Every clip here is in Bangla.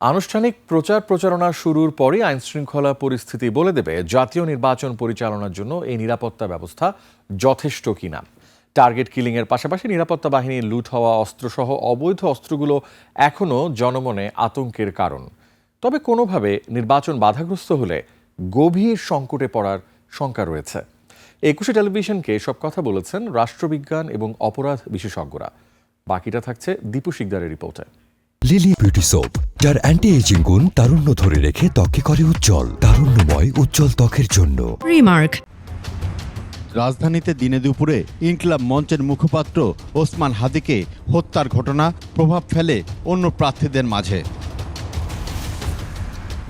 আনুষ্ঠানিক প্রচারণা শুরুর পরই আইনশৃঙ্খলা পরিস্থিতি বলে দেবে জাতীয় নির্বাচন পরিচালনার জন্য এই নিরাপত্তা ব্যবস্থা যথেষ্ট কিনা। টার্গেট কিলিংয়ের পাশাপাশি নিরাপত্তা বাহিনীর লুট হওয়া অস্ত্রসহ অবৈধ অস্ত্রগুলো এখনও জনমনে আতঙ্কের কারণ। তবে কোনোভাবে নির্বাচন বাধাগ্রস্ত হলে গভীর সংকটে পড়ার শঙ্কা রয়েছে। ২১ টেলিভিশনকে সব কথা বলেছেন রাষ্ট্রবিজ্ঞান এবং অপরাধ বিশেষজ্ঞরা। বাকিটা থাকছে দীপু শিকদারের রিপোর্টে। লিলি বিউটি সোপ, যার অ্যান্টি এজিং গুণ তারুণ্য ধরে রেখে ত্বকে করে উজ্জ্বল। তারুণ্যময় উজ্জ্বল ত্বকের জন্য রিমার্ক। রাজধানীতে দিনে দুপুরে ইনকিলাব মঞ্চের মুখপাত্র ওসমান হাদিকে হত্যার ঘটনা প্রভাব ফেলে অন্য প্রার্থীদের মাঝে।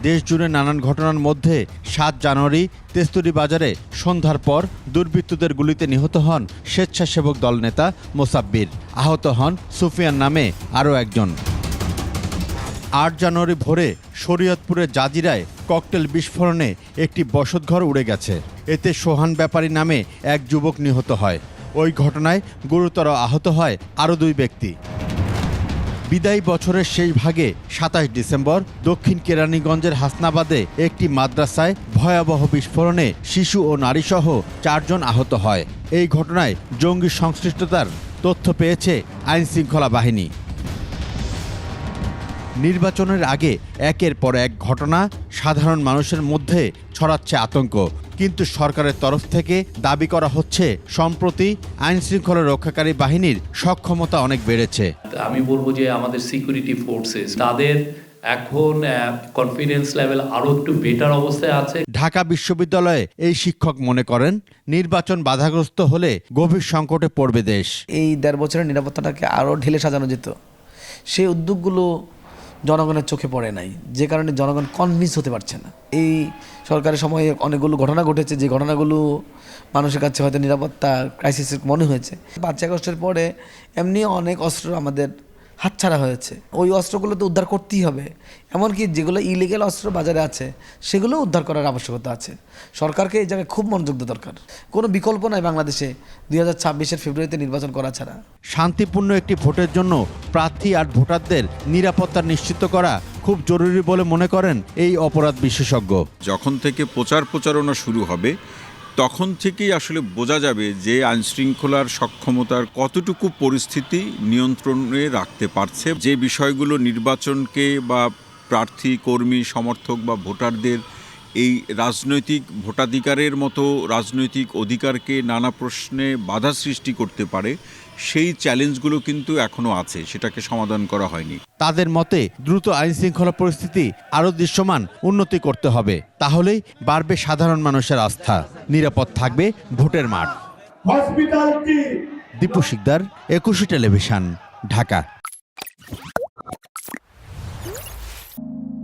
দেশজুড়ে নানান ঘটনার মধ্যে ৭ জানুয়ারি তেস্তুরি বাজারে সন্ধ্যার পর দুর্বৃত্তদের গুলিতে নিহত হন স্বেচ্ছাসেবক দল নেতা মোসাব্বির। আহত হন সুফিয়ান নামে আরও একজন। ৮ জানুয়ারি ভোরে শরীয়তপুরের জাজিরায় ককটেল বিস্ফোরণে একটি বসতঘর উড়ে গেছে। এতে সোহান ব্যাপারী নামে এক যুবক নিহত হয়। ওই ঘটনায় গুরুতর আহত হয় আরও ২ ব্যক্তি। বিদায়ী বছরের শেষ ভাগে ২৭ ডিসেম্বর দক্ষিণ কেরানীগঞ্জের হাসনাবাদে একটি মাদ্রাসায় ভয়াবহ বিস্ফোরণে শিশু ও নারীসহ ৪ জন আহত হয়। এই ঘটনায় জঙ্গি সংশ্লিষ্টতার তথ্য পেয়েছে আইনশৃঙ্খলা বাহিনী। নির্বাচনের আগে একের পর এক ঘটনা সাধারণ মানুষের মধ্যে ছড়াচ্ছে আতঙ্ক। কিন্তু সরকারের তরফ থেকে দাবি করা হচ্ছে সম্প্রতি আইনশৃঙ্খলা রক্ষাকারী বাহিনীর সক্ষমতা অনেক বেড়েছে। আমি বলবো যে আমাদের সিকিউরিটি ফোর্সেস তাদের এখন কনফিডেন্স লেভেল আরও একটু বেটার অবস্থায় আছে। ঢাকা বিশ্ববিদ্যালয়ে এই শিক্ষক মনে করেন নির্বাচন বাধাগ্রস্ত হলে গভীর সংকটে পড়বে দেশ। এই ১.৫ বছরের নিরাপত্তাটাকে আরও ঢেলে সাজানো যেত, সেই উদ্যোগগুলো জনগণের চোখে পড়ে নাই, যে কারণে জনগণ কনভিন্স হতে পারছে না। এই সরকারের সময়ে অনেকগুলো ঘটনা ঘটেছে, যে ঘটনাগুলো মানুষের কাছে হয়তো নিরাপত্তা ক্রাইসিস মনে হয়েছে। ৫ আগস্টের পরে এমনি অনেক অস্ত্র আমাদের হাতছাড়া হয়েছে। ওই অস্ত্রগুলো তো উদ্ধার করতেই হবে। এমনকি যেগুলো ইলিগেল অস্ত্র বাজারে আছে সেগুলো উদ্ধার করার আবশ্যকতা আছে। সরকারকে এই জায়গায় খুব মনোযোগ দেওয়া দরকার। কোনো বিকল্প নাই বাংলাদেশে ২০২৬-এর ফেব্রুয়ারিতে নির্বাচন করা ছাড়া। শান্তিপূর্ণ একটি ভোটের জন্য প্রার্থী আর ভোটারদের নিরাপত্তা নিশ্চিত করা খুব জরুরি বলে মনে করেন এই অপরাধ বিশেষজ্ঞ। যখন থেকে প্রচারণা শুরু হবে তখন থেকেই আসলে বোঝা যাবে যে আইনশৃঙ্খলার সক্ষমতার কতটুকু পরিস্থিতি নিয়ন্ত্রণে রাখতে পারছে। যে বিষয়গুলো নির্বাচনকে বা প্রার্থী কর্মী সমর্থক বা ভোটারদের এই রাজনৈতিক ভোটাধিকারের মতো রাজনৈতিক অধিকারকে নানা প্রশ্নে বাধা সৃষ্টি করতে পারে, সেই চ্যালেঞ্জগুলো কিন্তু এখনও আছে, সেটাকে সমাধান করা হয়নি। তাদের মতে দ্রুত আইনশৃঙ্খলা পরিস্থিতি আরও দৃশ্যমান উন্নতি করতে হবে, তাহলেই বাড়বে সাধারণ মানুষের আস্থা, নিরাপদ থাকবে ভোটের মাঠ। দীপু শিকদার, ২১ টেলিভিশন, ঢাকা।